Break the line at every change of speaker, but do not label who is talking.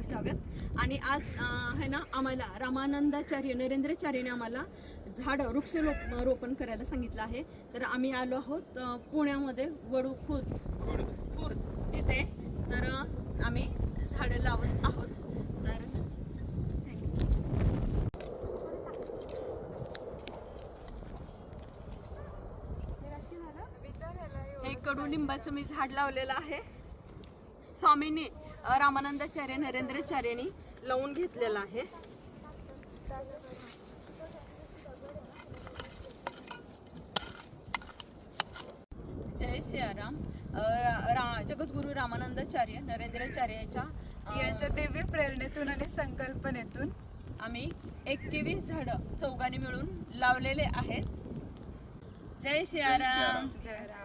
स्वागत. आणि आज आहे ना आम्हाला रामानंदाचार्य नरेंद्राचार्यने आम्हाला वृक्षारोपण करायला सांगितलं आहे. तर आम्ही आलो आहोत पुण्यामध्ये वडू खुर्द तिथे. तर आम्ही झाडं लावत आहोत. तर हे कडुलिंबाचं मी झाड लावलेलं आहे. स्वामींनी रामानंदाचार्य नरेंद्राचार्यांनी लावून घेतलेलं आहे. जय सियाराम. जगद्गुरु रामानंदाचार्य नरेंद्राचार्याच्या
यांच्या दिव्य प्रेरणेतून आणि संकल्पनेतून
आम्ही 21 झाडं चौघांनी मिळून लावलेले आहेत. जय सियाराम.
जय राम.